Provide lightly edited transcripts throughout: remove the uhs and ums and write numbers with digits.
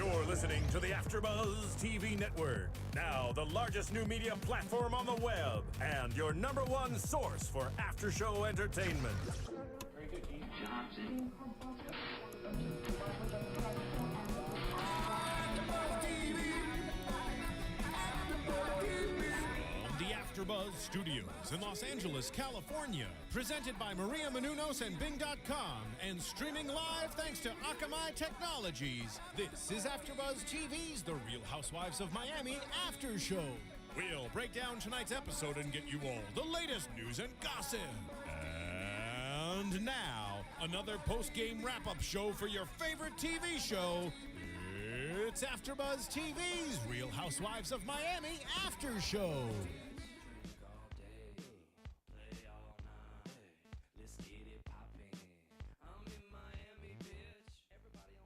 You're listening to the AfterBuzz TV network, now the largest new media platform on the web, and your number one source for after-show entertainment. Very good, Dean Johnson. The AfterBuzz Studios in Los Angeles, California. Presented by Maria Menounos and Bing.com and streaming live thanks to Akamai Technologies. This is AfterBuzz TV's The Real Housewives of Miami After Show. We'll break down tonight's episode and get you all the latest news and gossip. And now, another post-game wrap-up show for your favorite TV show. It's AfterBuzz TV's Real Housewives of Miami After Show.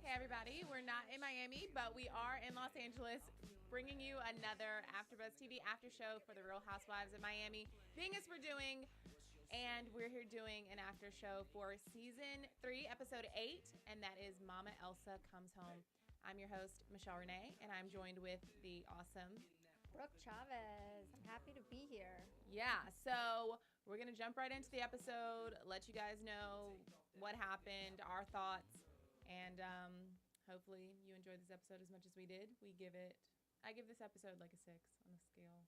Hey everybody, we're not in Miami, but we are in Los Angeles, bringing you another AfterBuzz TV after show for the Real Housewives of Miami. Being as we're doing, and we're here doing an after show for season 3, episode 8, and that is Mama Elsa Comes Home. I'm your host, Michelle Renee, and I'm joined with the awesome Brooke Chavez. I'm happy to be here. Yeah, so we're going to jump right into the episode, let you guys know what happened, our thoughts, and hopefully you enjoyed this episode as much as we did. I give this episode like a 6 on a scale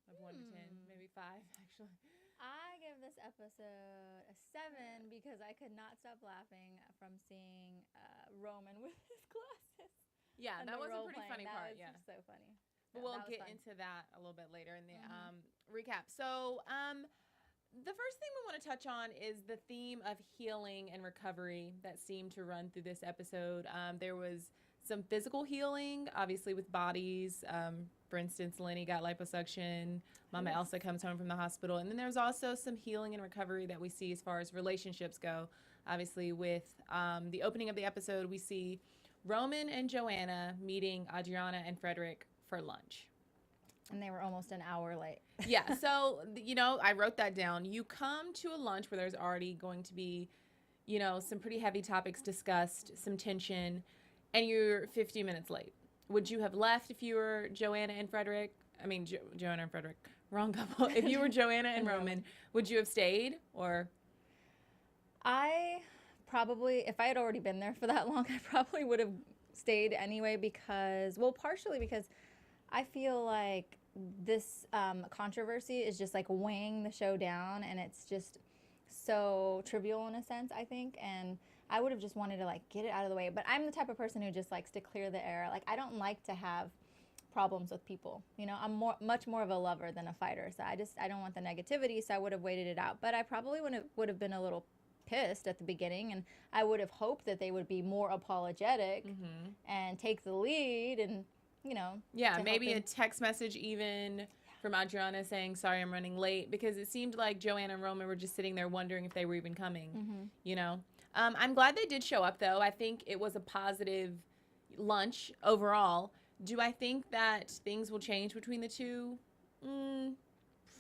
of 1 to 10, maybe 5 actually. I give this episode a 7 because I could not stop laughing from seeing Roman with his glasses. Yeah, that was a pretty funny part. That Yeah, was so funny. but Yeah, we'll that was get fun. into that a little bit later in the recap. So the first thing we want to touch on is the theme of healing and recovery that seemed to run through this episode. There was some physical healing, obviously with bodies. For instance, Lenny got liposuction. Mama Elsa comes home from the hospital. And then there's also some healing and recovery that we see as far as relationships go. Obviously, with the opening of the episode, we see Roman and Joanna meeting Adriana and Frederick for lunch. And they were almost an hour late. Yeah, so, I wrote that down. You come to a lunch where there's already going to be, some pretty heavy topics discussed, some tension, and you're 50 minutes late. Would you have left if you were Joanna and Frederick? I mean, Joanna and Frederick, wrong couple. If you were Joanna and Roman, would you have stayed or? I probably, if I had already been there for that long, I probably would have stayed anyway partially because I feel like this controversy is just like weighing the show down, and it's just so trivial in a sense, I think, and I would have just wanted to like get it out of the way. But I'm the type of person who just likes to clear the air. Like, I don't like to have problems with people. I'm much more of a lover than a fighter, so I don't want the negativity, so I would have waited it out. But I probably would have been a little pissed at the beginning, and I would have hoped that they would be more apologetic and take the lead, and Yeah, maybe a text message even from Adriana saying, sorry, I'm running late, because it seemed like Joanna and Roman were just sitting there wondering if they were even coming, I'm glad they did show up, though. I think it was a positive lunch overall. Do I think that things will change between the two?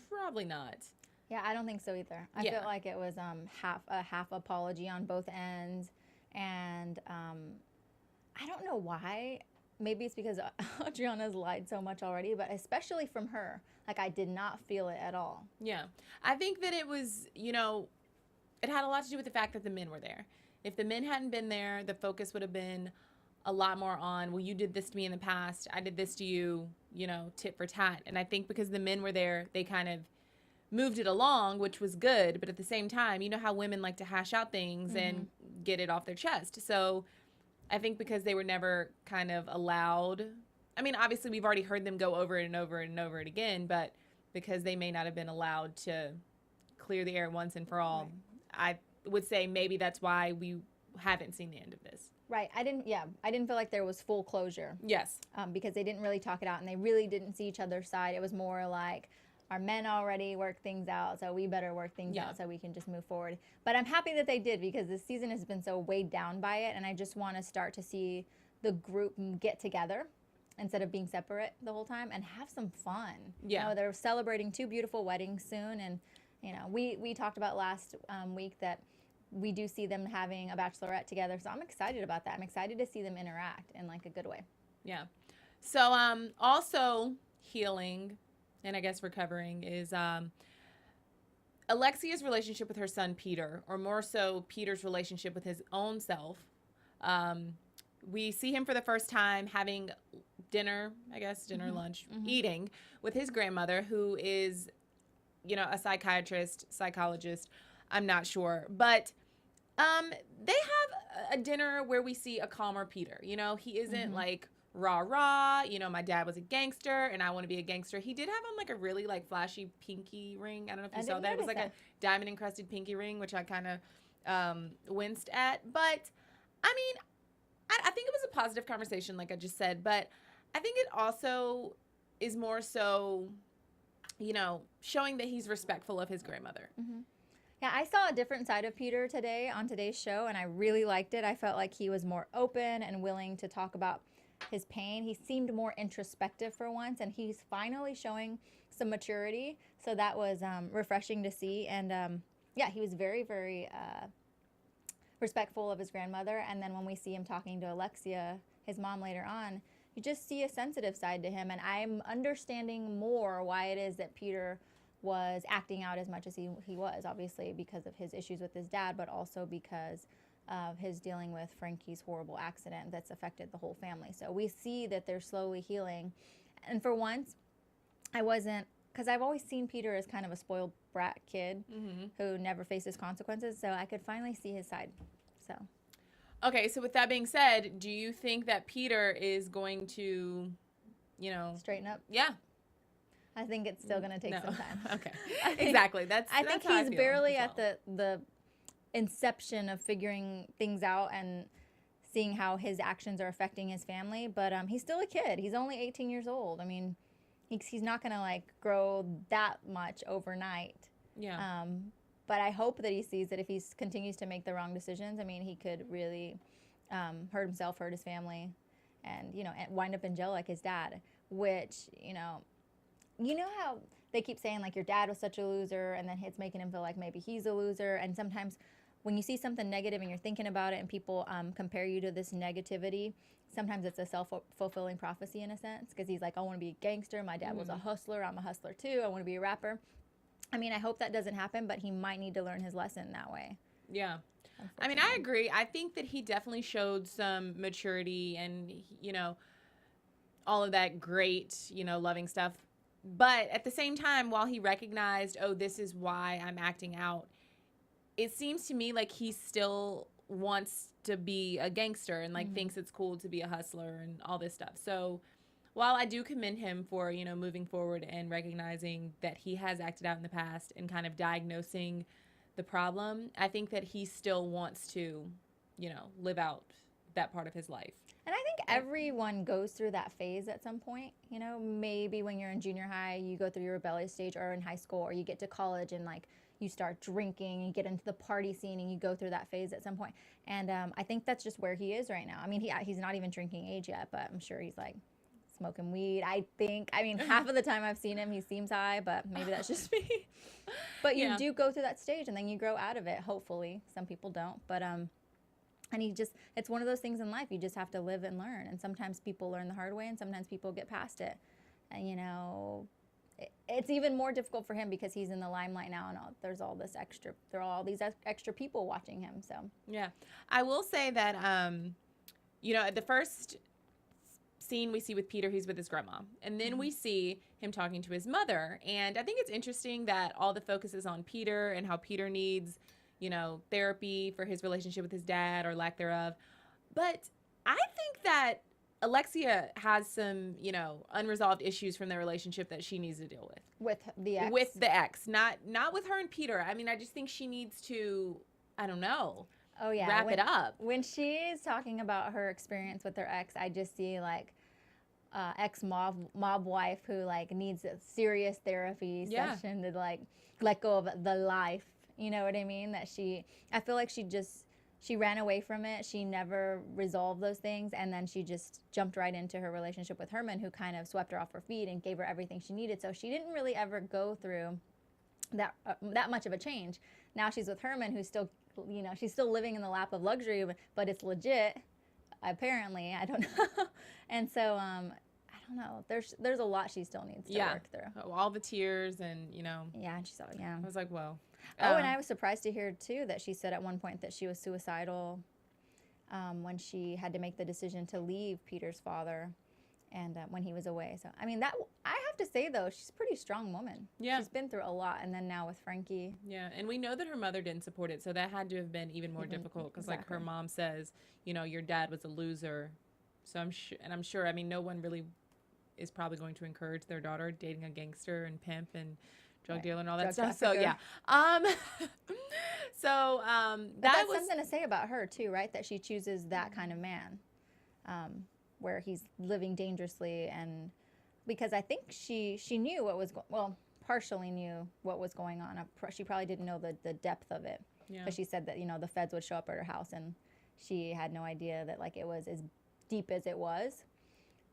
Probably not. Yeah, I don't think so either. I feel like it was half apology on both ends, and I don't know why. Maybe it's because Adriana's lied so much already, but especially from her. Like, I did not feel it at all. Yeah. I think that it was, it had a lot to do with the fact that the men were there. If the men hadn't been there, the focus would have been a lot more on, well, you did this to me in the past, I did this to you, tit for tat. And I think because the men were there, they kind of moved it along, which was good. But at the same time, you know how women like to hash out things and get it off their chest. So I think because they were never kind of allowed, I mean, obviously we've already heard them go over it and over it and over it again, but because they may not have been allowed to clear the air once and for all, right. I would say maybe that's why we haven't seen the end of this. Right. I didn't feel like there was full closure. Yes. Because they didn't really talk it out, and they really didn't see each other's side. It was more like, our men already worked things out, so we better work things out so we can just move forward. But I'm happy that they did, because this season has been so weighed down by it, and I just want to start to see the group get together instead of being separate the whole time and have some fun. Yeah. They're celebrating 2 beautiful weddings soon, and we talked about last week that we do see them having a Bachelorette together. So I'm excited about that. I'm excited to see them interact in like a good way. Yeah. So also healing and I guess recovering is Alexia's relationship with her son Peter, or more so Peter's relationship with his own self. We see him for the first time having dinner, I guess, dinner, lunch, eating with his grandmother, who is, you know, a psychologist, I'm not sure. But they have a dinner where we see a calmer Peter. You know, he isn't like rah rah, you know, my dad was a gangster and I want to be a gangster. He did have on like a really like flashy pinky ring. I don't know if you saw that. It was like a diamond encrusted pinky ring, which I kind of winced at. But I mean, I think it was a positive conversation, like I just said, but I think it also is more so, you know, showing that he's respectful of his grandmother. Yeah, I saw a different side of Peter today on today's show, and I really liked it. I felt like he was more open and willing to talk about his pain. He seemed more introspective for once, and he's finally showing some maturity. So that was refreshing to see. And yeah, he was very, very respectful of his grandmother. And then when we see him talking to Alexia, his mom, later on, you just see a sensitive side to him. And I'm understanding more why it is that Peter was acting out as much as he was, obviously because of his issues with his dad, but also because of his dealing with Frankie's horrible accident that's affected the whole family. So we see that they're slowly healing. And for once, I wasn't, because I've always seen Peter as kind of a spoiled brat kid who never faces consequences, so I could finally see his side. So. Okay, so with that being said, do you think that Peter is going to, you know... straighten up? Yeah. I think it's still going to take some time. Okay, exactly. I think he's barely at the inception of figuring things out and seeing how his actions are affecting his family. But he's still a kid. He's only 18 years old. I mean, he's not going to like grow that much overnight. Yeah. But I hope that he sees that if he continues to make the wrong decisions, I mean, he could really hurt himself, hurt his family, and, you know, wind up in jail like his dad, which, you know how they keep saying, like, your dad was such a loser, and then it's making him feel like maybe he's a loser. And sometimes when you see something negative and you're thinking about it and people compare you to this negativity, sometimes it's a self-fulfilling prophecy in a sense, because he's like, I want to be a gangster. My dad was a hustler. I'm a hustler too. I want to be a rapper. I mean, I hope that doesn't happen, but he might need to learn his lesson that way. Yeah. I mean, I agree. I think that he definitely showed some maturity and, you know, all of that great, you know, loving stuff. But at the same time, while he recognized, oh, this is why I'm acting out, it seems to me like he still wants to be a gangster and like thinks it's cool to be a hustler and all this stuff. So while I do commend him for, you know, moving forward and recognizing that he has acted out in the past and kind of diagnosing the problem, I think that he still wants to, you know, live out that part of his life. And I think everyone goes through that phase at some point. You know, maybe when you're in junior high, you go through your rebellious stage, or in high school, or you get to college and like you start drinking, you get into the party scene, and you go through that phase at some point. And I think that's just where he is right now. I mean, he's not even drinking age yet, but I'm sure he's like smoking weed, I think. I mean, half of the time I've seen him, he seems high, but maybe that's just me. But you do go through that stage, and then you grow out of it, hopefully. Some people don't, but and it's one of those things in life. You just have to live and learn. And sometimes people learn the hard way, and sometimes people get past it. And, you know, it's even more difficult for him because he's in the limelight now, and there are all these extra people watching him. So, yeah. I will say that, you know, at the first scene we see with Peter, he's with his grandma. And then we see him talking to his mother. And I think it's interesting that all the focus is on Peter and how Peter needs, you know, therapy for his relationship with his dad or lack thereof. But I think that Alexia has some, you know, unresolved issues from their relationship that she needs to deal with. With the ex? With the ex. Not with her and Peter. I mean, I just think she needs to, I don't know, wrap it up. When she's talking about her experience with her ex, I just see, like, ex-mob wife who, like, needs a serious therapy session to, like, let go of the life. You know what I mean? I feel like she ran away from it. She never resolved those things. And then she just jumped right into her relationship with Herman, who kind of swept her off her feet and gave her everything she needed. So she didn't really ever go through that much of a change. Now she's with Herman, who's still you know, she's still living in the lap of luxury, but it's legit. Apparently, I don't know. And so, I don't know. There's a lot she still needs to work through. All the tears and, you know. Yeah, and she's yeah. I was like, whoa. Oh, and I was surprised to hear too that she said at one point that she was suicidal when she had to make the decision to leave Peter's father, and when he was away. So I mean, that I have to say though, she's a pretty strong woman. Yeah, she's been through a lot, and then now with Frankie. Yeah, and we know that her mother didn't support it, so that had to have been even more difficult because, like, her mom says, you know, your dad was a loser. So I'm sure. I mean, no one really is probably going to encourage their daughter dating a gangster and pimp and drug dealer and all that stuff. So yeah. That was something to say about her too, right? That she chooses that kind of man, where he's living dangerously, and because I think she knew what was partially knew what was going on. She probably didn't know the depth of it, because she said that, you know, the feds would show up at her house, and she had no idea that, like, it was as deep as it was.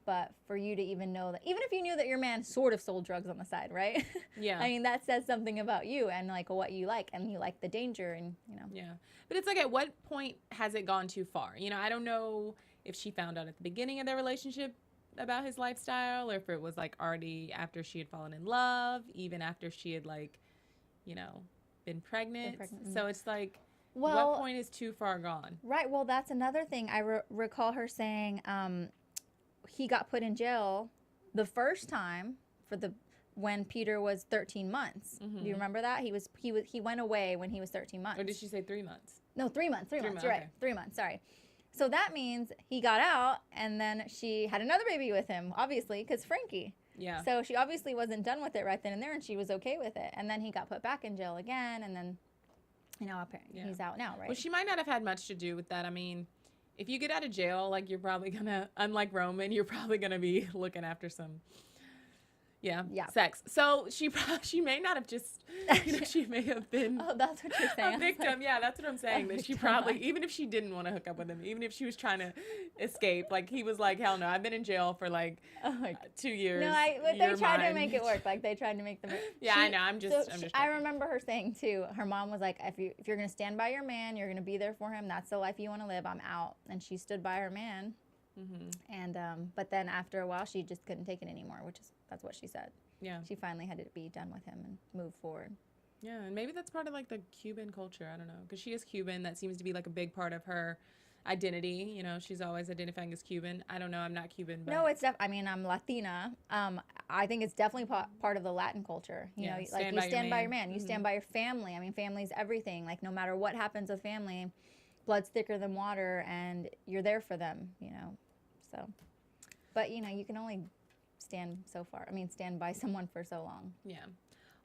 But for you to even know that, even if you knew that your man sort of sold drugs on the side, right? Yeah. I mean, that says something about you and, like, what you like, and you like the danger, and, you know. Yeah. But it's like, at what point has it gone too far? You know, I don't know if she found out at the beginning of their relationship about his lifestyle, or if it was, like, already after she had fallen in love, even after she had, like, you know, been pregnant. So it's like, what point is too far gone? Right. Well, that's another thing. I recall her saying, he got put in jail the first time when Peter was 13 months. Do you remember that? He went away when he was 13 months. Or did she say 3 months? No, 3 months. 3 months. You're okay. right. 3 months. Sorry. So that means he got out, and then she had another baby with him, obviously, because Frankie. Yeah. So she obviously wasn't done with it right then and there, and she was okay with it. And then he got put back in jail again, and then, you know, apparently he's out now, right? Well, she might not have had much to do with that. I mean, if you get out of jail, like, you're probably gonna, unlike Roman, you're probably gonna be looking after some, sex. So she may not have just, you know, she may have been that's what you're saying. a victim. Yeah, that's what I'm saying. That she probably, even if she didn't want to hook up with him, even if she was trying to escape, like, he was like, hell no, I've been in jail for like 2 years. No, but they tried to make it work. Like, they tried to make the. I know. I'm just. I remember her saying too. Her mom was like, if you're gonna stand by your man, you're gonna be there for him. That's the life you want to live. I'm out, and she stood by her man. And but then after a while, she just couldn't take it anymore, that's what she said. Yeah. She finally had to be done with him and move forward. Yeah, and maybe that's part of, like, the Cuban culture. I don't know, because she is Cuban. That seems to be, like, a big part of her identity. You know, she's always identifying as Cuban. I don't know. I'm not Cuban, but no, I mean, I'm Latina. I think it's definitely part of the Latin culture. You know, like, you stand by your man. You stand by your family. I mean, family's everything. Like, no matter what happens with family, blood's thicker than water, and you're there for them. You know, so. But, you know, you can only stand by someone for so long. Yeah.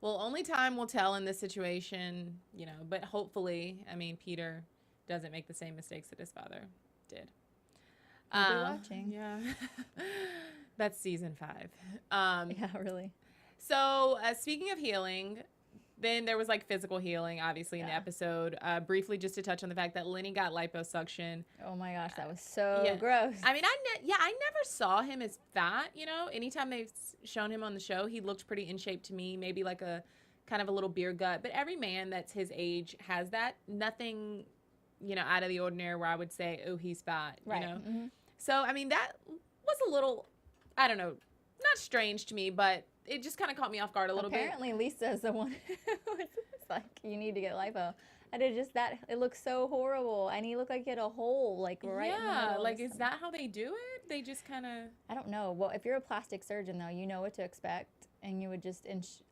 Well, only time will tell in this situation, you know, but hopefully, I mean, Peter doesn't make the same mistakes that his father did. We'll be watching. Yeah. That's season 5. Yeah, really. So, speaking of healing, then there was, like, physical healing, obviously, in the episode. Briefly, just to touch on the fact that Lenny got liposuction. Oh my gosh, that was so gross. I mean, I never saw him as fat, you know. Anytime they've shown him on the show, he looked pretty in shape to me, maybe like a kind of a little beer gut. But every man that's his age has that. Nothing, you know, out of the ordinary where I would say, oh, he's fat, you know. So, I mean, that was a little, I don't know, not strange to me, but it just kind of caught me off guard a little bit. Apparently, Lisa is the one who was like, you need to get lipo. And it looks so horrible. And he looked like he had a hole, like, right in the middle. Yeah, like, is that how they do it? They just kind of... I don't know. Well, if you're a plastic surgeon, though, you know what to expect. And you would just...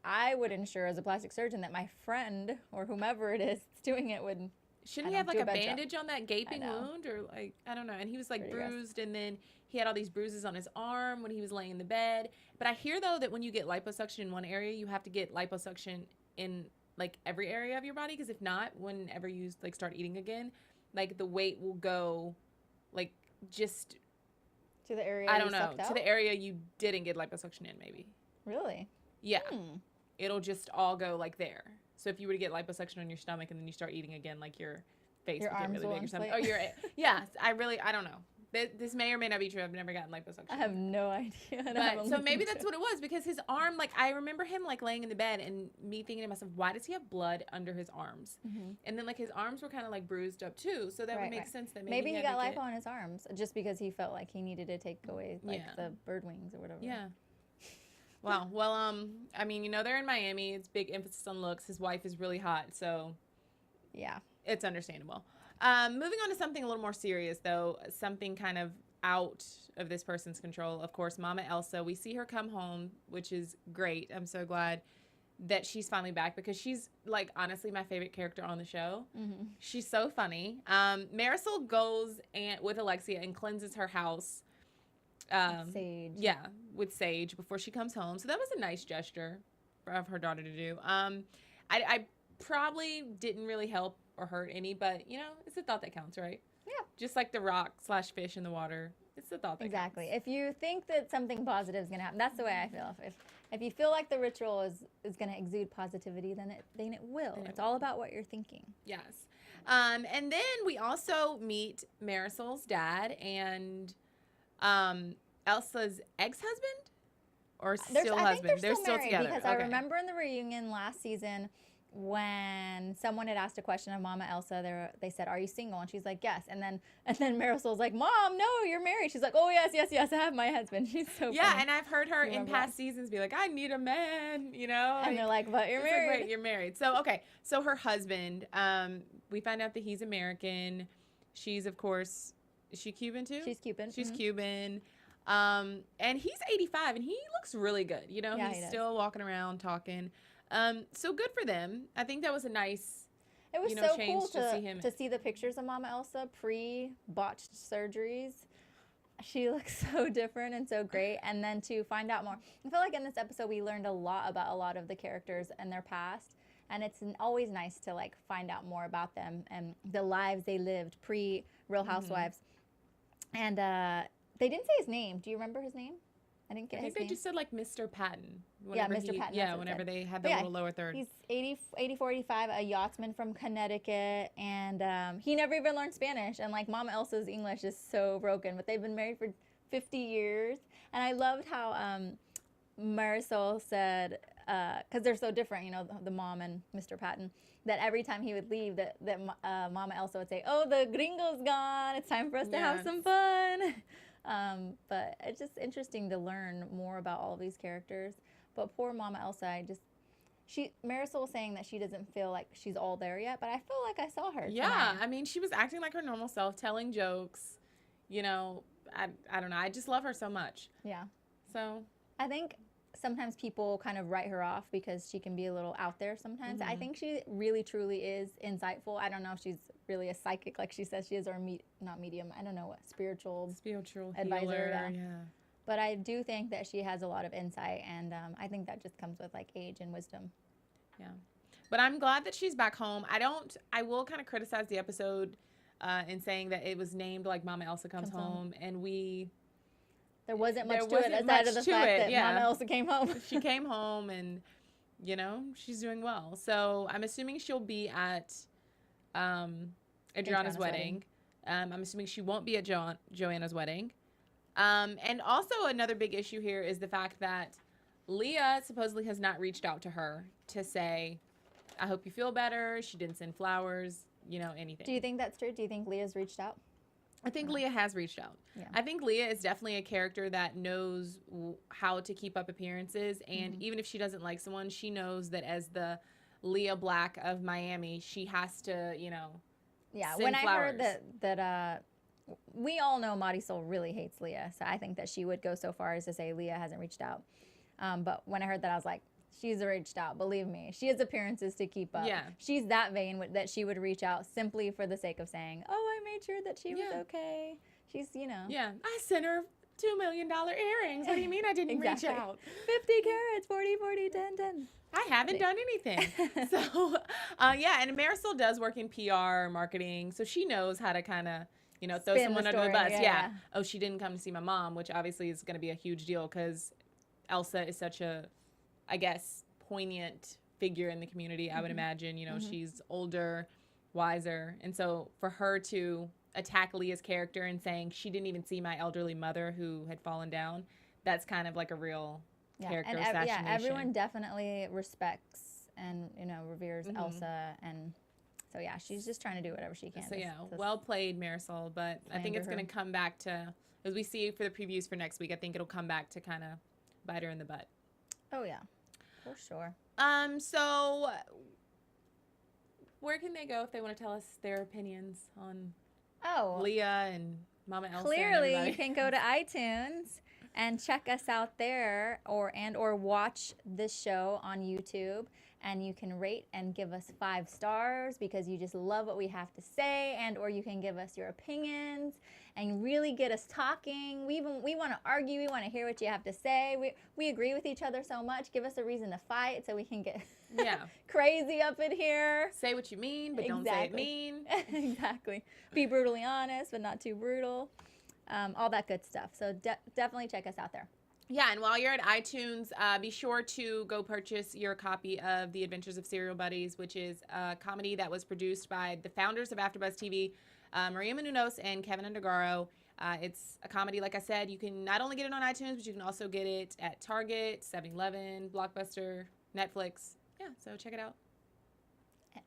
I would ensure as a plastic surgeon that my friend, or whomever it is that's doing it, would... Shouldn't he have, like, a bandage on that gaping wound? Or, like, I don't know. And he was, like, bruised, and then he had all these bruises on his arm when he was laying in the bed. But I hear, though, that when you get liposuction in one area, you have to get liposuction in, like, every area of your body. Because if not, whenever you, like, start eating again, like, the weight will go, like, just... To the area I don't know. To the area you didn't get liposuction in, maybe. Really? Yeah. It'll just all go, like, there. So if you were to get liposuction on your stomach and then you start eating again, like, your face would get really big or something. Oh, I don't know. This may or may not be true. I've never gotten liposuction. I have no idea. But so maybe that's what it was, because his arm, like, I remember him like laying in the bed and me thinking to myself, why does he have blood under his arms? And then like his arms were kind of like bruised up too, so that would make sense that maybe he got lipo on his arms just because he felt like he needed to take away like the bird wings or whatever. Yeah. Wow. Well, I mean, you know, they're in Miami. It's big emphasis on looks. His wife is really hot, so yeah, it's understandable. Moving on to something a little more serious, though, something kind of out of this person's control. Of course, Mama Elsa, we see her come home, which is great. I'm so glad that she's finally back, because she's, like, honestly my favorite character on the show. She's so funny. Marisol goes with Alexia and cleanses her house. Sage. Yeah, with sage before she comes home. So that was a nice gesture of her daughter to do. I probably didn't really help or hurt any, but, you know, it's the thought that counts, right? Yeah. Just like the rock/fish in the water. It's the thought that counts. If you think that something positive is going to happen, that's the way I feel. If you feel like the ritual is going to exude positivity, then it will. It's all about what you're thinking. Yes. And then we also meet Marisol's dad and Elsa's ex-husband or still husband. I think they're still married, together. Because I remember in the reunion last season, when someone had asked a question of Mama Elsa, they said, "Are you single?" And she's like, "Yes." And then Marisol's like, "Mom, no, you're married." She's like, "Oh, yes, I have my husband." She's so funny. And I've heard her in past seasons be like, "I need a man," you know. And they're like, "But you're married." Like, wait, you're married. So so her husband, we find out that he's American. She's, of course, is she Cuban too? She's Cuban. She's Cuban. And he's 85 and he looks really good. You know, he's still walking around talking. So good for them. I think that was a nice, it was so cool change to see the pictures of Mama Elsa pre-botched surgeries. She looks so different and so great. And then to find out more. I feel like in this episode we learned a lot about a lot of the characters and their past. And it's always nice to like find out more about them and the lives they lived pre-Real Housewives. And they didn't say his name. Do you remember his name? I didn't get his name. I think they just said like Mr. Patton. Mr. Patton. Yeah, whenever they had the little lower third. He's 84, 85, a yachtsman from Connecticut, and he never even learned Spanish. And like Mama Elsa's English is so broken, but they've been married for 50 years. And I loved how Marisol said, because they're so different, you know, the mom and Mr. Patton, that every time he would leave, that Mama Elsa would say, "Oh, the gringo's gone. It's time for us to have some fun." But it's just interesting to learn more about all of these characters. But poor Mama Elsa, Marisol was saying that she doesn't feel like she's all there yet, but I feel like I saw her. Yeah, tonight. I mean, she was acting like her normal self, telling jokes. You know, I don't know. I just love her so much. Yeah. So I think sometimes people kind of write her off because she can be a little out there sometimes. I think she really, truly is insightful. I don't know if she's really a psychic like she says she is, or not medium. I don't know what, spiritual advisor. Healer, yeah. But I do think that she has a lot of insight, and I think that just comes with like age and wisdom. Yeah. But I'm glad that she's back home. I will kind of criticize the episode in saying that it was named like Mama Elsa Comes Home, and there wasn't much to it aside of the fact that Mama Elsa came home. She came home and, you know, she's doing well. So I'm assuming she'll be at Adriana's wedding. I'm assuming she won't be at Joanna's wedding. And also another big issue here is the fact that Leah supposedly has not reached out to her to say, "I hope you feel better." She didn't send flowers, you know, anything. Do you think that's true? Do you think Leah's reached out? I think Leah has reached out. Yeah. I think Leah is definitely a character that knows how to keep up appearances. And even if she doesn't like someone, she knows that as the Leah Black of Miami, she has to, you know, send I flowers. heard that we all know Marisol really hates Leah. So I think that she would go so far as to say Leah hasn't reached out. But when I heard that, I was like, she's reached out. Believe me. She has appearances to keep up. Yeah. She's that vain that she would reach out simply for the sake of saying, "Oh, I made sure that she was okay." She's, you know. Yeah. I sent her $2 million earrings. What do you mean I didn't reach out? 50 carats, 40, 40, 10, 10. I haven't done anything. So, and Marisol does work in PR, marketing, so she knows how to kind of, you know, throw someone under the bus. Yeah. Oh, she didn't come to see my mom, which obviously is going to be a huge deal because Elsa is such a, I guess, poignant figure in the community, I would imagine. You know, she's older, wiser. And so for her to attack Leah's character and saying she didn't even see my elderly mother who had fallen down. That's kind of like a real character assassination. Yeah, everyone definitely respects and, you know, reveres Elsa, and so yeah, she's just trying to do whatever she can. So yeah, well played, Marisol, but I think it's going to come back to, as we see for the previews for next week, I think it'll come back to kind of bite her in the butt. Oh yeah, for sure. So where can they go if they want to tell us their opinions on Leah and Mama Elsa? Clearly, you can go to iTunes and check us out there, or watch this show on YouTube, and you can rate and give us 5 stars because you just love what we have to say, and or you can give us your opinions and really get us talking. We want to argue. We want to hear what you have to say. We agree with each other so much. Give us a reason to fight so we can get crazy up in here. Say what you mean, but don't say it mean. Exactly. Be brutally honest, but not too brutal. All that good stuff. So definitely check us out there. Yeah, and while you're at iTunes, be sure to go purchase your copy of The Adventures of Serial Buddies, which is a comedy that was produced by the founders of AfterBuzz TV, Maria Menounos and Kevin Undergaro. It's a comedy, like I said. You can not only get it on iTunes, but you can also get it at Target, 7-Eleven, Blockbuster, Netflix. Yeah, so check it out.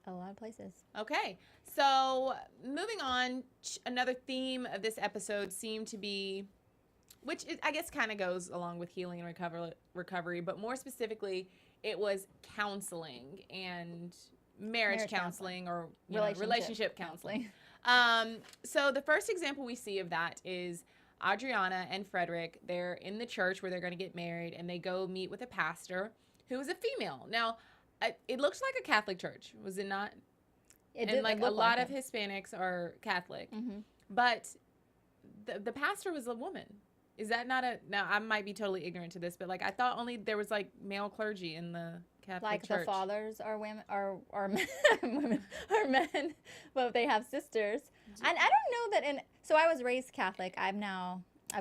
A lot of places. Okay, so moving on, another theme of this episode seemed to be, which is, I guess kind of goes along with healing and recovery, but more specifically, it was counseling and marriage counseling or relationship counseling. So the first example we see of that is Adriana and Frederick. They're in the church where they're going to get married, and they go meet with a pastor who is a female. Now, it looks like a Catholic church, was it not? It and did, like a lot of Hispanics are Catholic, but the pastor was a woman. Is that not a? Now I might be totally ignorant to this, but like I thought only there was like male clergy in the Catholic church. Like the fathers are women, are men, women are men, but they have sisters. And I don't know that so I was raised Catholic. I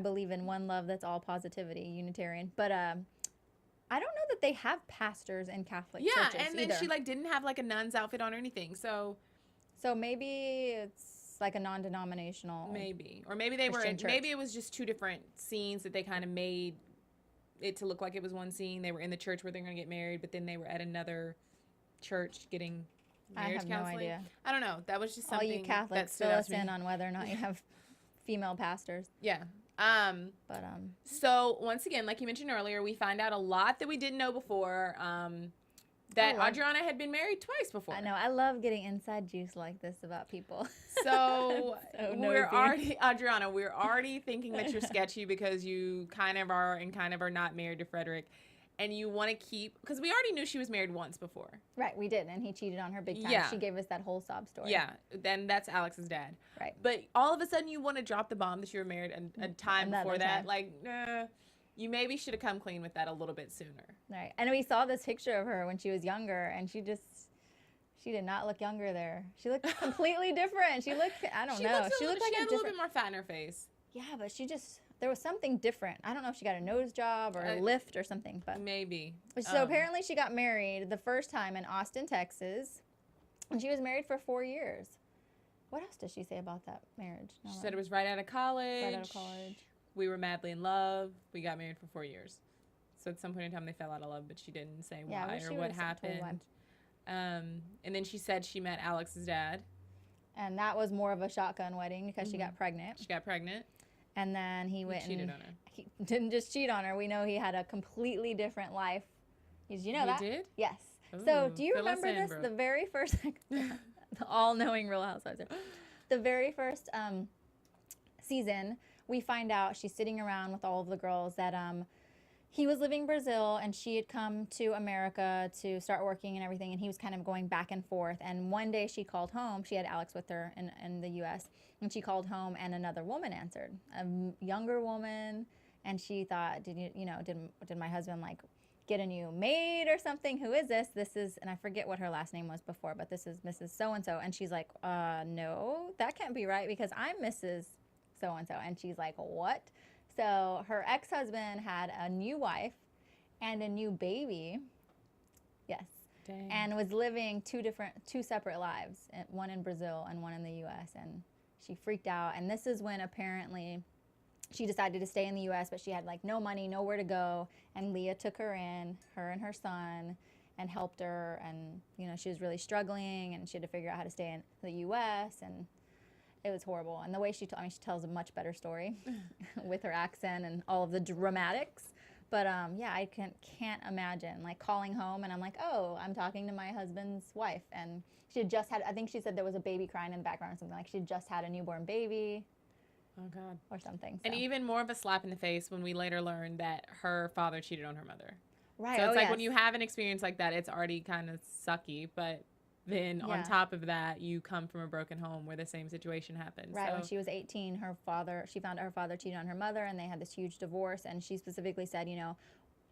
believe in one love that's all positivity, Unitarian. But I don't know that they have pastors in Catholic churches and then she like didn't have like a nun's outfit on or anything. So maybe it's like a non-denominational. Maybe. Or maybe they were in, maybe it was just 2 different scenes that they kind of made it to look like it was one scene. They were in the church where they're going to get married, but then they were at another church getting marriage counseling. No idea. I don't know. That was just something all you Catholics fill us in on whether or not you have female pastors. Yeah. So once again, like you mentioned earlier, we find out a lot that we didn't know before. That Adriana had been married twice before. I know. I love getting inside juice like this about people. So we're already, Adriana, we're already thinking that you're sketchy because you kind of are and kind of are not married to Frederick. And you want to keep, because we already knew she was married once before. Right, we did. And he cheated on her big time. Yeah. She gave us that whole sob story. Yeah, then that's Alex's dad. Right. But all of a sudden you want to drop the bomb that you were married a time before that. Like, nah. You maybe should have come clean with that a little bit sooner. Right. And we saw this picture of her when she was younger, and she did not look younger there. She looked completely different. She looked, I don't know. She looked like she had a little bit more fat in her face. Yeah, but there was something different. I don't know if she got a nose job or a lift or something, but maybe. So apparently she got married the first time in Austin, Texas, and she was married for 4 years. What else does she say about that marriage? She said it was right out of college. Right out of college. We were madly in love. We got married for 4 years. So at some point in time they fell out of love, but she didn't say why or what happened. And then she said she met Alex's dad. And that was more of a shotgun wedding because she got pregnant. She got pregnant. And then he went cheated on her. He didn't just cheat on her. We know he had a completely different life. Did you know that? He did? Yes. Ooh, so do you remember this? The very first, the all-knowing Real Housewives. The very first season, we find out she's sitting around with all of the girls that he was living in Brazil and she had come to America to start working and everything, and he was kind of going back and forth. And one day she called home. She had Alex with her in the U.S., and she called home and another woman answered, a younger woman, and she thought, did my husband like get a new maid or something? Who is this? This is, and I forget what her last name was before, but this is Mrs. So-and-so. And she's like, no, that can't be right because I'm Mrs. So-and-so. And she's like, what? So her ex-husband had a new wife and a new baby. Yes. Dang. And was living two separate lives, one in Brazil and one in the U.S. And she freaked out. And this is when apparently she decided to stay in the U.S., but she had like no money, nowhere to go. And Leah took her in, her and her son, and helped her. And, you know, she was really struggling, and she had to figure out how to stay in the U.S. And it was horrible. And the way she tells a much better story with her accent and all of the dramatics. But yeah, I can't imagine like calling home and I'm like, oh, I'm talking to my husband's wife. And she had just had, I think she said there was a baby crying in the background or something, like she had just had a newborn baby. Oh, God. Or something. So. And even more of a slap in the face when we later learned that her father cheated on her mother. Right. So it's like when you have an experience like that, it's already kind of sucky. But then on top of that, you come from a broken home where the same situation happened. Right. So, when she was 18, she found out her father cheated on her mother, and they had this huge divorce. And she specifically said, you know,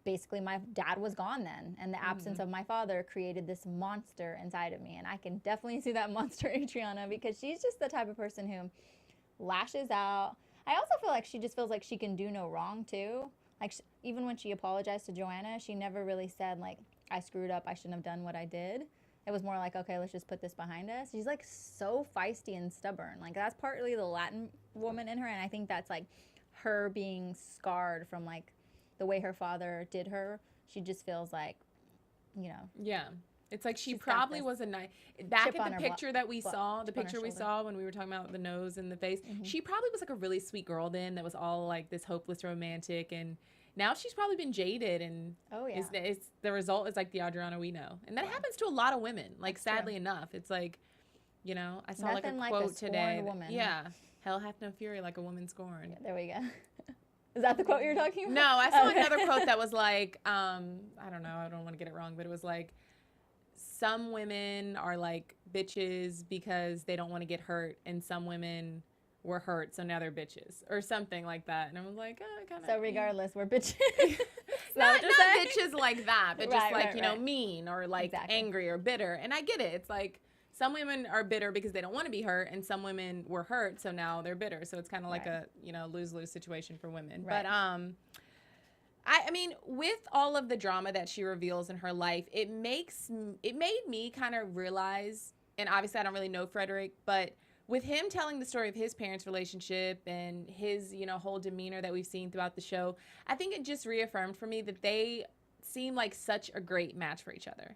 basically my dad was gone then, and the absence of my father created this monster inside of me. And I can definitely see that monster, Adriana, because she's just the type of person who lashes out. I also feel like she just feels like she can do no wrong too. Like even when she apologized to Joanna, she never really said like, I screwed up, I shouldn't have done what I did. It was more like, okay, let's just put this behind us. She's like so feisty and stubborn. Like that's partly the Latin woman in her, and I think that's like her being scarred from like the way her father did her. She just feels like, you know. Yeah. It's like she probably was a nice, back at the picture that we saw, the picture we saw when we were talking about the nose and the face, she probably was like a really sweet girl then that was all like this hopeless romantic, and now she's probably been jaded, and it's the result is like the Adriana we know. And that happens to a lot of women, like sadly enough. It's like, you know, I saw Nothing like a quote today. Woman. Yeah. Hell hath no fury like a woman scorned. Yeah, there we go. Is that the quote you're talking about? No, I saw another quote that was like, I don't know, I don't want to get it wrong, but it was like, some women are like bitches because they don't want to get hurt, and some women were hurt, so now they're bitches, or something like that. And I was like, oh, kind of. So regardless, we're bitches. not bitches like that, but just like, you know, mean or like angry or bitter. And I get it. It's like some women are bitter because they don't want to be hurt, and some women were hurt, so now they're bitter. So it's kind of like a, you know, lose-lose situation for women. Right. But I mean, with all of the drama that she reveals in her life, it made me kind of realize, and obviously I don't really know Frederick, but with him telling the story of his parents' relationship and his, you know, whole demeanor that we've seen throughout the show, I think it just reaffirmed for me that they seem like such a great match for each other.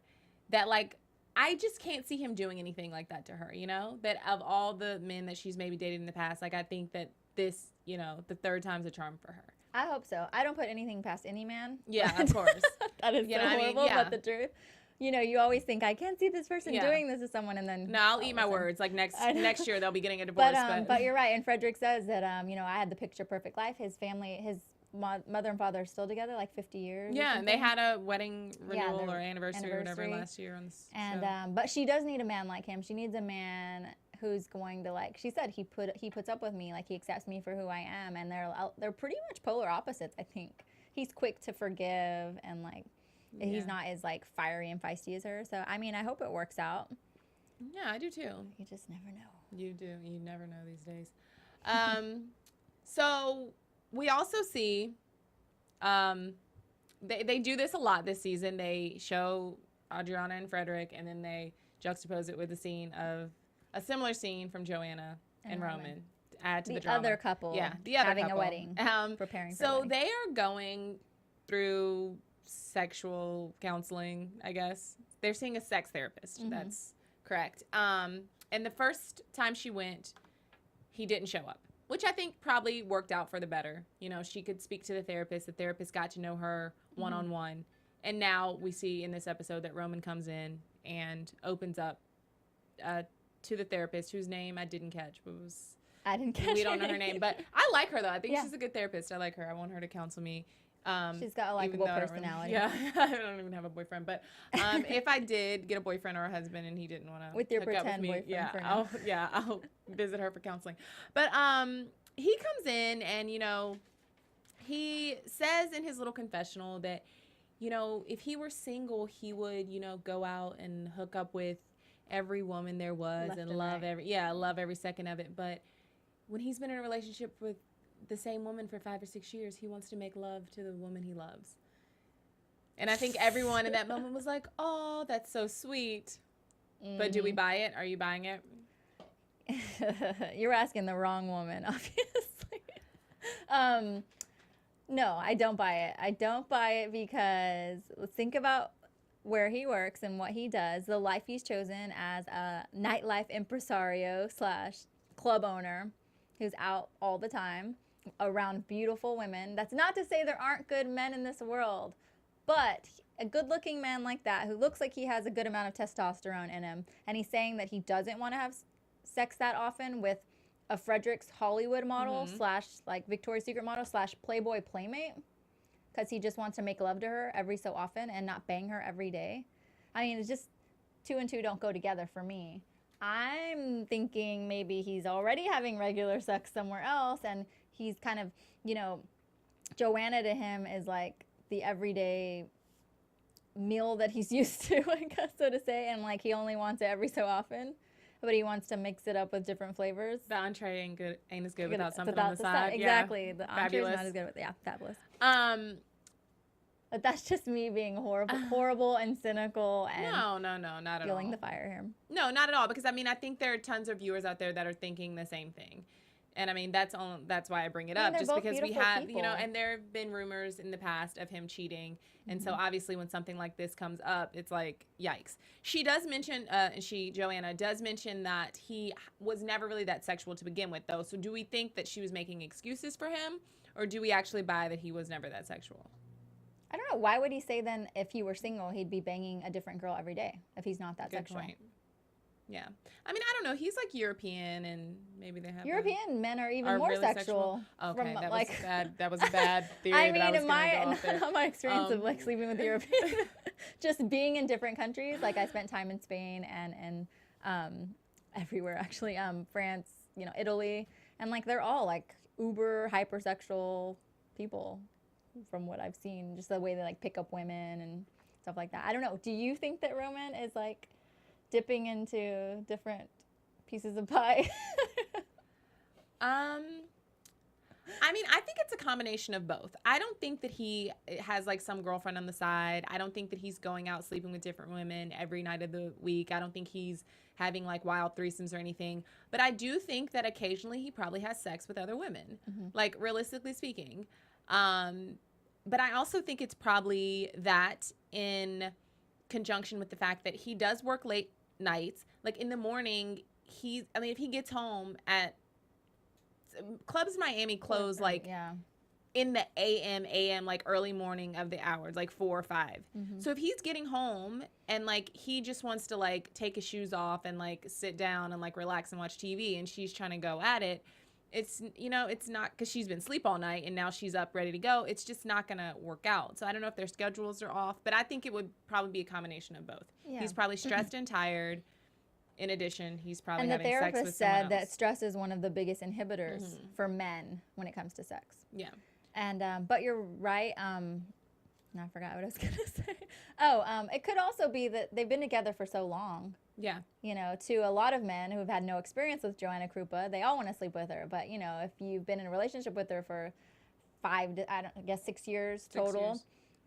That, like, I just can't see him doing anything like that to her, you know? That of all the men that she's maybe dated in the past, like, I think that this, you know, the third time's a charm for her. I hope so. I don't put anything past any man. Yeah, of course. That is so horrible, but the truth. You know, you always think, I can't see this person doing this to someone, and then... No, I'll eat my words. Like, next year, they'll be getting a divorce. But you're right, and Frederick says that, you know, I had the picture perfect life. His family, his mother and father are still together, like 50 years. Yeah, and they had a wedding renewal or anniversary or whatever last year on this show. But she does need a man like him. She needs a man who's going to, like she said, he puts up with me, like he accepts me for who I am, and they're pretty much polar opposites, I think. He's quick to forgive, and like he's not as like fiery and feisty as her. So I mean, I hope it works out. Yeah, I do too. You just never know. You do. You never know these days. So we also see they do this a lot this season. They show Adriana and Frederick, and then they juxtapose it with a similar scene from Joanna and Romain to add to the drama. Other couple. Yeah, the other having couple. a wedding, preparing for a So wedding. they are going through sexual counseling, I guess. They're seeing a sex therapist. That's correct. And the first time she went, he didn't show up, which I think probably worked out for the better. You know, she could speak to the therapist. The therapist got to know her one-on-one. And now we see in this episode that Romain comes in and opens up to the therapist, whose name I didn't catch. I didn't catch We don't know her name. But I like her, though. I think Yeah. she's a good therapist. I like her. I want her to counsel me. She's got a likable personality. I don't even have a boyfriend. But if I did get a boyfriend or a husband and he didn't want to With your hook up with pretend me, boyfriend for now. I'll visit her for counseling. But he comes in and, you know, he says in his little confessional that, you know, if he were single, he would, you know, go out and hook up with every woman there was and love every second of it. But when he's been in a relationship with the same woman for 5 or 6 years, he wants to make love to the woman he loves. And I think everyone in that moment was like, oh, that's so sweet. But do we buy it? Are you buying it? You're asking the wrong woman, obviously. No, I don't buy it. I don't buy it because think about where he works and what he does, the life he's chosen as a nightlife impresario / club owner who's out all the time around beautiful women. That's not to say there aren't good men in this world, but a good-looking man like that who looks like he has a good amount of testosterone in him, and he's saying that he doesn't want to have sex that often with a Fredericks Hollywood model / like Victoria's Secret model / Playboy playmate, because he just wants to make love to her every so often and not bang her every day. I mean, it's just 2 and 2 don't go together for me. I'm thinking maybe he's already having regular sex somewhere else, and he's kind of, you know, Joanna to him is like the everyday meal that he's used to, I guess, so to say, and like he only wants it every so often, but he wants to mix it up with different flavors. The entree ain't as good without something on the side. Exactly. Yeah. The entree is not as good with, fabulous. But that's just me being horrible and cynical and no, not at all. fueling the fire here. No, not at all. Because I mean, I think there are tons of viewers out there that are thinking the same thing, and I mean that's why I bring it up, just because we have people. and there have been rumors in the past of him cheating, and so obviously when something like this comes up, it's like yikes. She does mention, Joanna does mention that he was never really that sexual to begin with, though. So do we think that she was making excuses for him, or do we actually buy that he was never that sexual? I don't know. Why would he say then if he were single, he'd be banging a different girl every day if he's not that Good sexual? point. Yeah. I mean, I don't know. He's like European, and maybe they have European men are even more really sexual. Okay, from, that like, was bad. That was a bad theory. I mean, that I was in my experience of like sleeping with European, just being in different countries. Like I spent time in Spain and everywhere actually, France, you know, Italy, and like they're all like uber hypersexual people. From what I've seen, just the way they like pick up women and stuff like that. I don't know. Do you think that Roman is like dipping into different pieces of pie? I mean, I think it's a combination of both. I don't think that he has like some girlfriend on the side. I don't think that he's going out sleeping with different women every night of the week. I don't think he's having like wild threesomes or anything. But I do think that occasionally he probably has sex with other women, like realistically speaking. But I also think it's probably that in conjunction with the fact that he does work late nights. Like in the morning, if he gets home at clubs in Miami close like in the AM, like early morning of the hours, like 4 or 5. So if he's getting home and like he just wants to like take his shoes off and like sit down and like relax and watch TV, and she's trying to go at it, it's, you know, it's not because she's been asleep all night and now she's up ready to go. It's just not going to work out. So I don't know if their schedules are off, but I think it would probably be a combination of both. Yeah. He's probably stressed and tired. In addition, he's probably having sex with someone else. And the therapist said that stress is one of the biggest inhibitors for men when it comes to sex. Yeah. And but you're right. I forgot what I was going to say. It could also be that they've been together for so long. Yeah. You know, to a lot of men who've had no experience with Joanna Krupa, they all want to sleep with her. But, you know, if you've been in a relationship with her for 6 years total,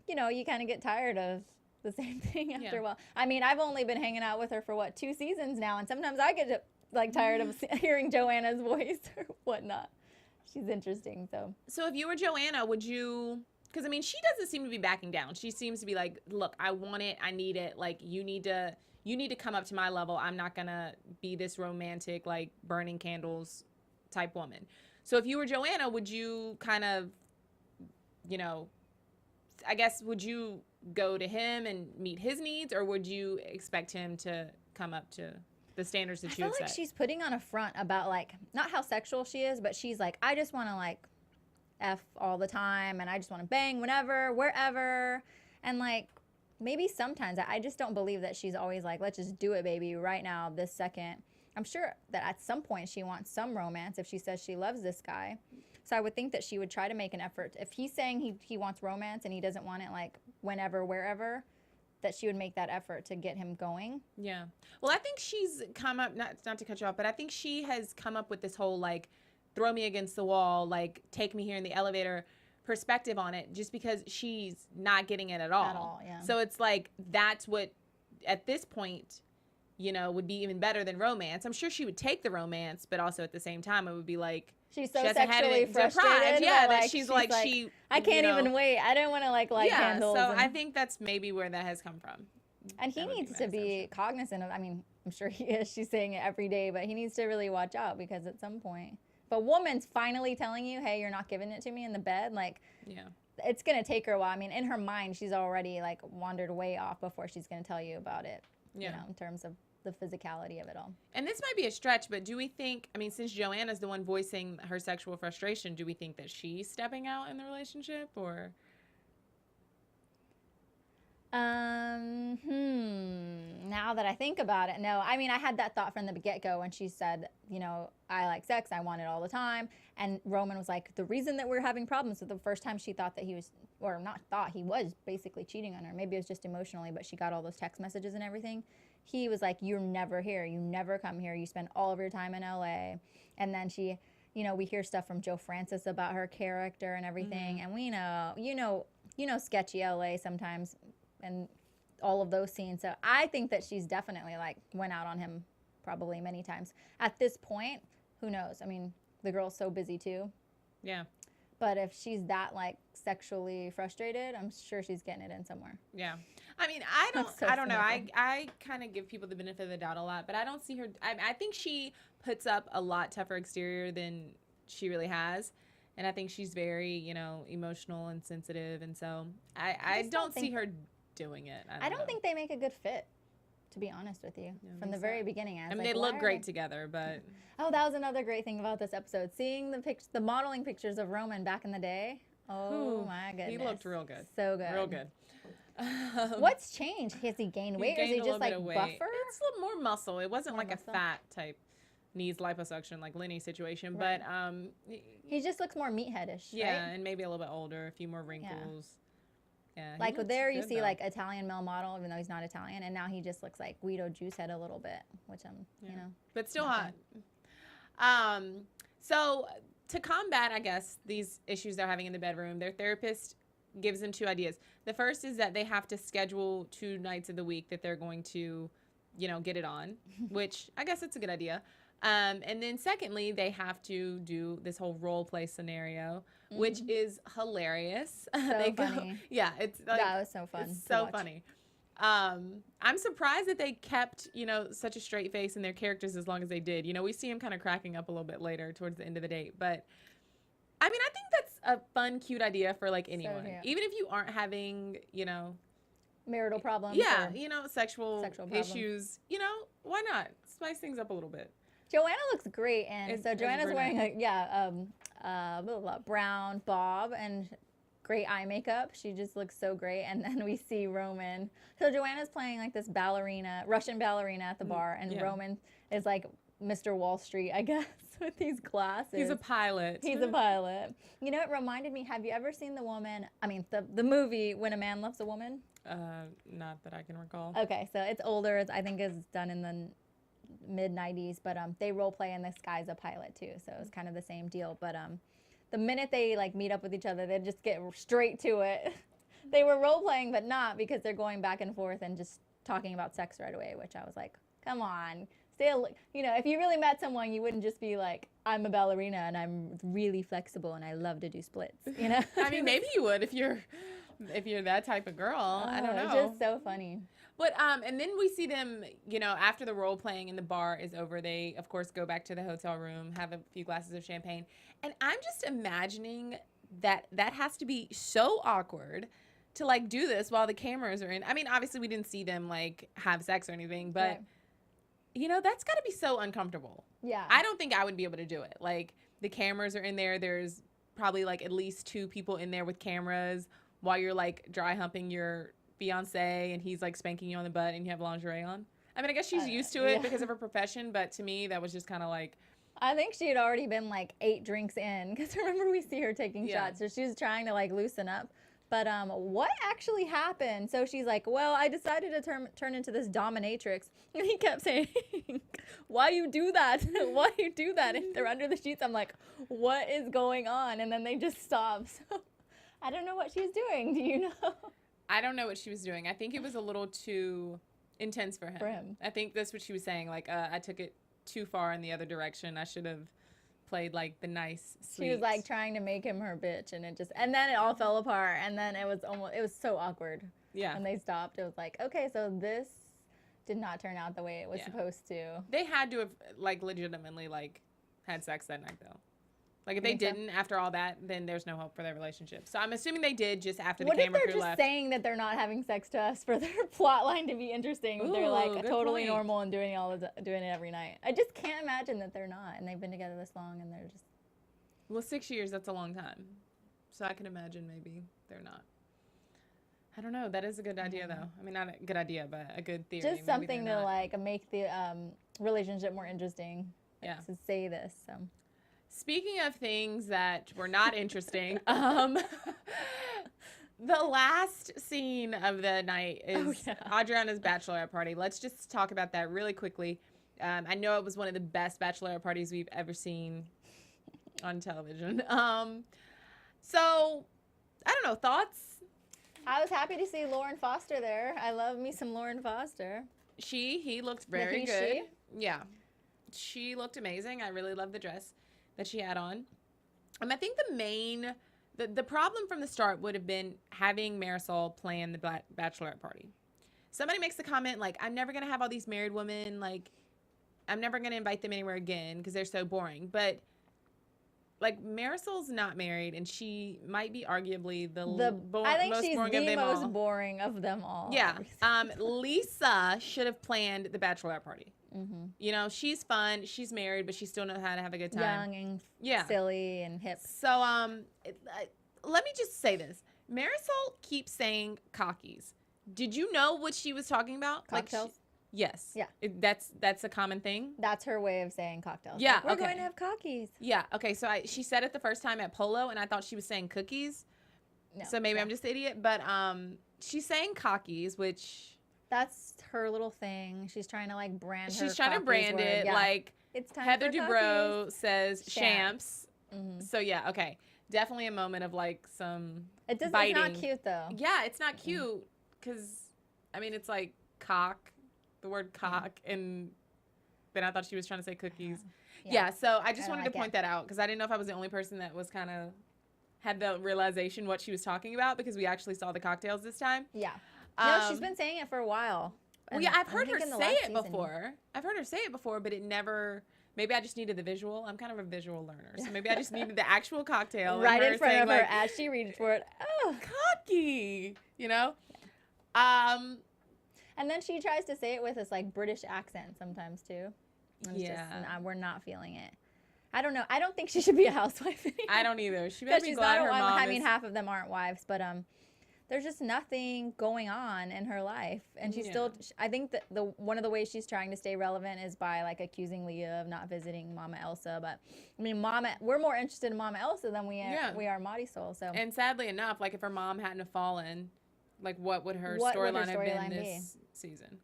you know, you kind of get tired of the same thing after a while. I mean, I've only been hanging out with her for 2 seasons now, and sometimes I get like tired of hearing Joanna's voice or whatnot. She's interesting. So if you were Joanna, would you? Because I mean, she doesn't seem to be backing down. She seems to be like, look, I want it, I need it. Like you need to come up to my level. I'm not gonna be this romantic, like burning candles type woman. So if you were Joanna, would you kind of, you know, I guess, would you go to him and meet his needs, or would you expect him to come up to the standards that you expect? I feel like she's putting on a front about like, not how sexual she is, but she's like, I just want to like F all the time, and I just want to bang whenever, wherever. And like, maybe sometimes I just don't believe that she's always like, let's just do it, baby, right now, this second. I'm sure that at some point she wants some romance if she says she loves this guy. So I would think that she would try to make an effort. If he's saying he wants romance and he doesn't want it like whenever, wherever, that she would make that effort to get him going. Yeah. Well, I think she's come up, not to cut you off, but I think she has come up with this whole like, throw me against the wall, like take me here in the elevator perspective on it, just because she's not getting it at all. Yeah. So it's like, that's what, at this point, would be even better than romance. I'm sure she would take the romance, but also at the same time, it would be like she's so she hasn't had sexually it deprived. frustrated. Yeah, that that she's like she. I can't even wait. I don't want to like light Yeah, candles. so I think that's maybe where that has come from. And he needs to be cognizant of. I mean, I'm sure he is. She's saying it every day, but he needs to really watch out because at some point, if a woman's finally telling you, "Hey, you're not giving it to me in the bed," like, it's gonna take her a while. I mean, in her mind, she's already like wandered way off before she's gonna tell you about it. You know, in terms of the physicality of it all. And this might be a stretch, but do we think, I mean, since Joanna's the one voicing her sexual frustration, do we think that she's stepping out in the relationship, or? Now that I think about it, no. I mean, I had that thought from the get-go when she said, I like sex, I want it all the time. And Roman was like, the reason that we're having problems with the first time she thought that he was, or not thought, he was basically cheating on her. Maybe it was just emotionally, but she got all those text messages and everything. He was like, you're never here. You never come here. You spend all of your time in LA. And then she, we hear stuff from Joe Francis about her character and everything. And we know, sketchy LA sometimes and all of those scenes. So I think that she's definitely like went out on him probably many times. At this point, who knows? I mean, the girl's so busy too. Yeah. But if she's that like sexually frustrated, I'm sure she's getting it in somewhere. Yeah. I mean, I don't know. I kind of give people the benefit of the doubt a lot, but I don't see her. I think she puts up a lot tougher exterior than she really has. And I think she's very, emotional and sensitive. And so I don't see her doing it. I don't think they make a good fit, to be honest with you. From the very beginning. I mean, they look great together, but. Oh, that was another great thing about this episode. Seeing the modeling pictures of Roman back in the day. Oh, my goodness. He looked real good. So good. Real good. What's changed? Has he gained weight, or is he just like buffer? It's a little more muscle. It wasn't like a fat type knees liposuction like Lenny situation, but he just looks more meatheadish. Yeah, right? And maybe a little bit older, a few more wrinkles. Yeah. Like there you see like Italian male model, even though he's not Italian, and now he just looks like Guido Juicehead a little bit, which but still hot. So to combat, I guess, these issues they're having in the bedroom, their therapist gives them two ideas. The first is that they have to schedule 2 nights of the week that they're going to, get it on, which I guess it's a good idea. And then secondly, they have to do this whole role play scenario, which is hilarious. So funny. Yeah, it's like, that was so fun. It's so funny. I'm surprised that they kept, such a straight face in their characters as long as they did. We see him kind of cracking up a little bit later towards the end of the date, but I mean, I think that's a fun, cute idea for like anyone, even if you aren't having, marital problems. Yeah, sexual issues. Why not spice things up a little bit? Joanna looks great, and so Joanna's wearing a brown bob and great eye makeup. She just looks so great. And then we see Roman. So Joanna's playing like this Russian ballerina at the bar, and Roman is like Mr. Wall Street, I guess, with these glasses. He's a pilot. It reminded me. Have you ever seen the movie When a Man Loves a Woman? Not that I can recall. Okay, so it's older. I think it's done in the mid-90s, but they role play, and this guy's a pilot too, so it's kind of the same deal. But the minute they like meet up with each other, they just get straight to it. They were role playing, but not, because they're going back and forth and just talking about sex right away, which I was like, come on, if you really met someone, you wouldn't just be like, I'm a ballerina and I'm really flexible and I love to do splits. I mean, maybe you would if you're that type of girl. I don't know. It's just so funny. But and then we see them, after the role playing and the bar is over, they of course go back to the hotel room, have a few glasses of champagne, and I'm just imagining that has to be so awkward to like do this while the cameras are in. I mean, obviously we didn't see them like have sex or anything, but that's got to be so uncomfortable. Yeah. I don't think I would be able to do it. Like the cameras are in there. There's probably like at least 2 people in there with cameras while you're like dry humping your fiance and he's like spanking you on the butt and you have lingerie on. I mean, I guess she's used to it because of her profession, but to me that was just kind of like. I think she had already been like 8 drinks in, because remember we see her taking shots, so she was trying to like loosen up. But what actually happened? So she's like, well, I decided to turn into this dominatrix. And he kept saying, why you do that? Why you do that? And they're under the sheets. I'm like, what is going on? And then they just stop. So I don't know what she's doing. Do you know? I don't know what she was doing. I think it was a little too intense for him. I think that's what she was saying. Like, I took it too far in the other direction. I should have played like the nice, sweet. She was like trying to make him her bitch, and then it all fell apart, and then it was so awkward. Yeah. When they stopped, it was like, okay, so this did not turn out the way it was supposed to. They had to have like legitimately like had sex that night though. Like if they didn't after all that, then there's no hope for their relationship. So I'm assuming they did just after the camera crew left. What if they're just saying that they're not having sex to us for their plot line to be interesting? But they're like totally normal and doing it every night. I just can't imagine that they're not, and they've been together this long, and they're just. Well, 6 years, that's a long time. So I can imagine maybe they're not. I don't know. That is a good idea, though. I mean, not a good idea, but a good theory. Just something to like make the relationship more interesting. Yeah. To say this. So. Speaking of things that were not interesting, the last scene of the night is Adriana's bachelorette party. Let's just talk about that really quickly. I know it was one of the best bachelorette parties we've ever seen on television. So, I don't know, thoughts? I was happy to see Lauren Foster there. I love me some Lauren Foster. He looked very good. Yeah. She looked amazing. I really love the dress that she had on. I think the problem from the start would have been having Marisol plan the bachelorette party. Somebody makes the comment like, I'm never going to have all these married women. Like, I'm never going to invite them anywhere again because they're so boring. But like Marisol's not married, and she might be arguably I think she's the most boring of them all. Yeah. Lisa should have planned the bachelorette party. Mm-hmm. You know, she's fun. She's married, but she still knows how to have a good time. Young and silly and hip. So, let me just say this. Marisol keeps saying cockies. Did you know what she was talking about? Cocktails? Yes. Yeah. That's a common thing? That's her way of saying cocktails. Yeah, like, we're going to have cockies. Yeah, okay. So she said it the first time at Polo, and I thought she was saying cookies. No. So maybe I'm just an idiot. But she's saying cockies, which... That's her little thing. She's trying to, like, brand her She's trying to brand it. Yeah. Like, it's time Heather for Dubrow cockies. says champs. Mm-hmm. So, yeah, okay. Definitely a moment of, like, some It's biting. not cute, though. Yeah, it's not cute. Because, I mean, it's, like, cock. The word cock. And then I thought she was trying to say cookies. Yeah, so I just wanted to point that out. Because I didn't know if I was the only person that was kind of had the realization what she was talking about. Because we actually saw the cocktails this time. Yeah. No, she's been saying it for a while. Well, yeah, I've heard her say it before. I've heard her say it before, but it never... Maybe I just needed the visual. I'm kind of a visual learner. So maybe I just needed the actual cocktail. Right in front of her as she reads for it. Oh. Cocky! You know? And then she tries to say it with this, like, British accent sometimes, too. We're not feeling it. I don't know. I don't think she should be a housewife anymore. I don't either. She better be glad her mom I mean, half of them aren't wives, but... there's just nothing going on in her life, and she's still. I think that one of the ways she's trying to stay relevant is by like accusing Leah of not visiting Mama Elsa. But I mean, we're more interested in Mama Elsa than we are Marisol. So and sadly enough, like if her mom hadn't have fallen, like what would her storyline have been this season?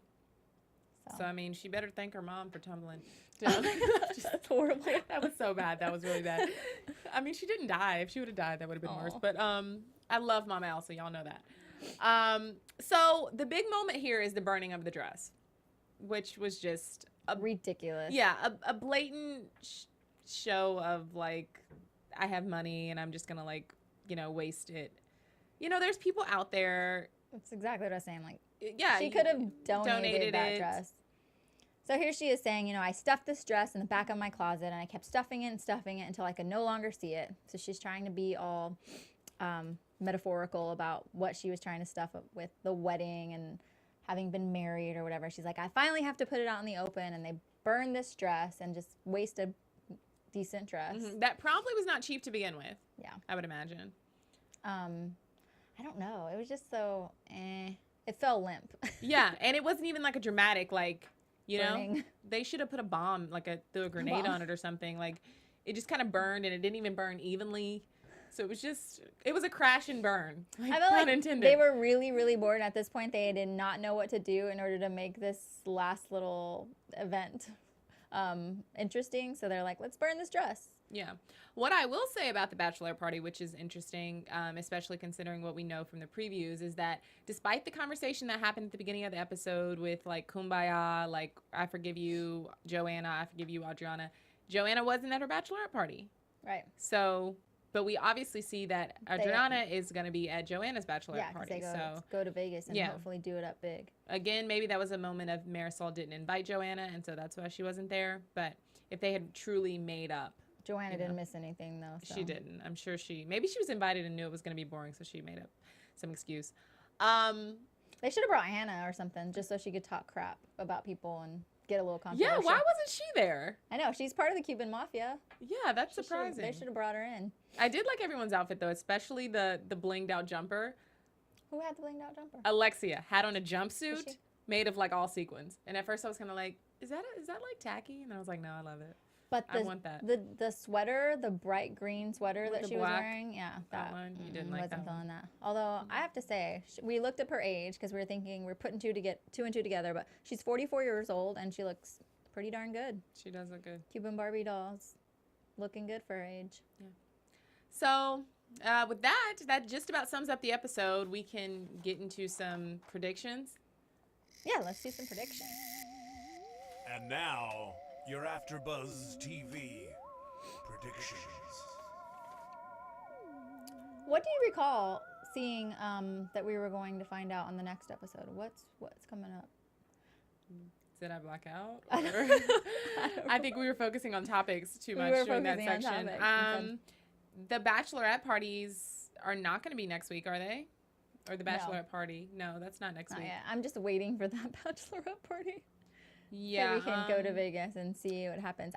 So I mean, she better thank her mom for tumbling down. That's horrible. That was so bad. That was really bad. I mean, she didn't die. If she would have died, that would have been worse. But I love Mama Elsa. Y'all know that. So the big moment here is the burning of the dress, which was just ridiculous. Yeah, a blatant show of like, I have money and I'm just gonna like, waste it. You know, there's people out there. That's exactly what I was saying. Like, yeah, she could have donated that dress. So here she is saying, I stuffed this dress in the back of my closet and I kept stuffing it until I could no longer see it. So she's trying to be all metaphorical about what she was trying to stuff up with the wedding and having been married or whatever. She's like, I finally have to put it out in the open, and they burn this dress and just waste a decent dress. Mm-hmm. That probably was not cheap to begin with. Yeah. I would imagine. I don't know. It was just so, it fell limp. Yeah, and it wasn't even like a dramatic, like, burning. know, they should have put a bomb, like threw a grenade on it or something. Like, it just kind of burned, and it didn't even burn evenly. So it was a crash and burn. Like, I feel like they were really, really bored. At this point, they did not know what to do in order to make this last little event interesting. So they're like, let's burn this dress. Yeah. What I will say about the bachelor party, which is interesting, especially considering what we know from the previews, is that despite the conversation that happened at the beginning of the episode with like Kumbaya, like I forgive you, Joanna, I forgive you, Adriana, Joanna wasn't at her bachelorette party. Right. So, but we obviously see that Adriana is going to be at Joanna's bachelorette party. They so go to Vegas and hopefully do it up big. Again, maybe that was a moment of Marisol didn't invite Joanna, and so that's why she wasn't there. But if they had truly made up, Joanna didn't miss anything, though. So. She didn't. I'm sure maybe she was invited and knew it was going to be boring, so she made up some excuse. They should have brought Hannah or something, just so she could talk crap about people and get a little controversial. Yeah, why wasn't she there? I know. She's part of the Cuban Mafia. Yeah, that's surprising. They should have brought her in. I did like everyone's outfit, though, especially the blinged out jumper. Who had the blinged out jumper? Alexia had on a jumpsuit made of, like, all sequins. And at first I was kind of like, is that like tacky? And I was like, no, I love it. But I want that. The sweater, the bright green sweater With that she was wearing, that one, you didn't like wasn't that feeling that. Although I have to say, we looked up her age because we were thinking we're putting two and two together. But she's 44 years old and she looks pretty darn good. She does look good. Cuban Barbie dolls, looking good for her age. Yeah. So with that just about sums up the episode. We can get into some predictions. Yeah, let's do some predictions. And now, your AfterBuzz TV predictions. What do you recall seeing that we were going to find out on the next episode? What's coming up? Did I black out? I think we were focusing on topics too much during that section. The Bachelorette parties are not going to be next week, are they? Or the Bachelorette party? No, that's not next week. Yeah, I'm just waiting for that Bachelorette party. Yeah, so we can go to Vegas and see what happens.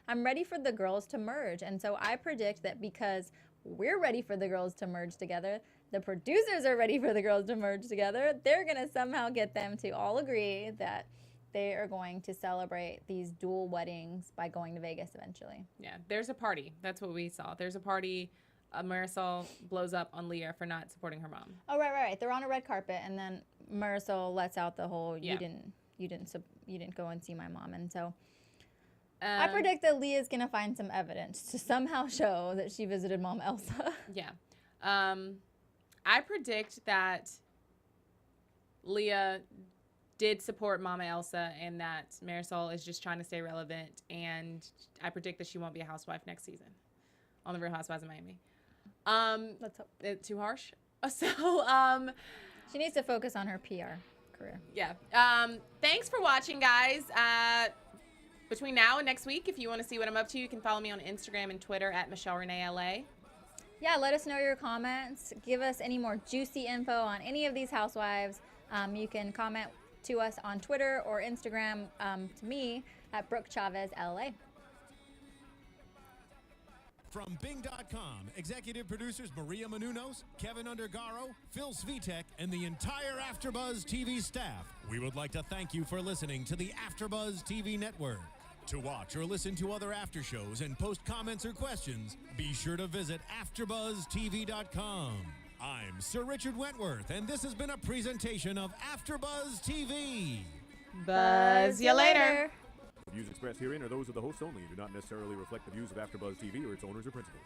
I'm ready for the girls to merge, and so I predict that because we're ready for the girls to merge together, the producers are ready for the girls to merge together. They're gonna somehow get them to all agree that they are going to celebrate these dual weddings by going to Vegas eventually. Yeah, there's a party. That's what we saw. There's a party. Marisol blows up on Leah for not supporting her mom. Oh, right. They're on a red carpet, and then Marisol lets out the whole you didn't go and see my mom. And so I predict that Leah's going to find some evidence to somehow show that she visited Mom Elsa. Yeah. I predict that Leah did support Mama Elsa and that Marisol is just trying to stay relevant. And I predict that she won't be a housewife next season on the Real Housewives of Miami. Let's hope. Too harsh? So, she needs to focus on her PR career. Yeah. Thanks for watching, guys. Between now and next week, if you want to see what I'm up to, you can follow me on Instagram and Twitter at Michelle Renee LA. Yeah, let us know your comments. Give us any more juicy info on any of these housewives. You can comment to us on Twitter or Instagram to me at Brooke Chavez LA. From Bing.com, executive producers Maria Menounos, Kevin Undergaro, Phil Svitek, and the entire AfterBuzz TV staff, we would like to thank you for listening to the AfterBuzz TV network. To watch or listen to other after shows and post comments or questions, be sure to visit AfterBuzzTV.com. I'm Sir Richard Wentworth, and this has been a presentation of AfterBuzz TV. Buzz you later. The views expressed herein are those of the hosts only and do not necessarily reflect the views of AfterBuzz TV or its owners or principals.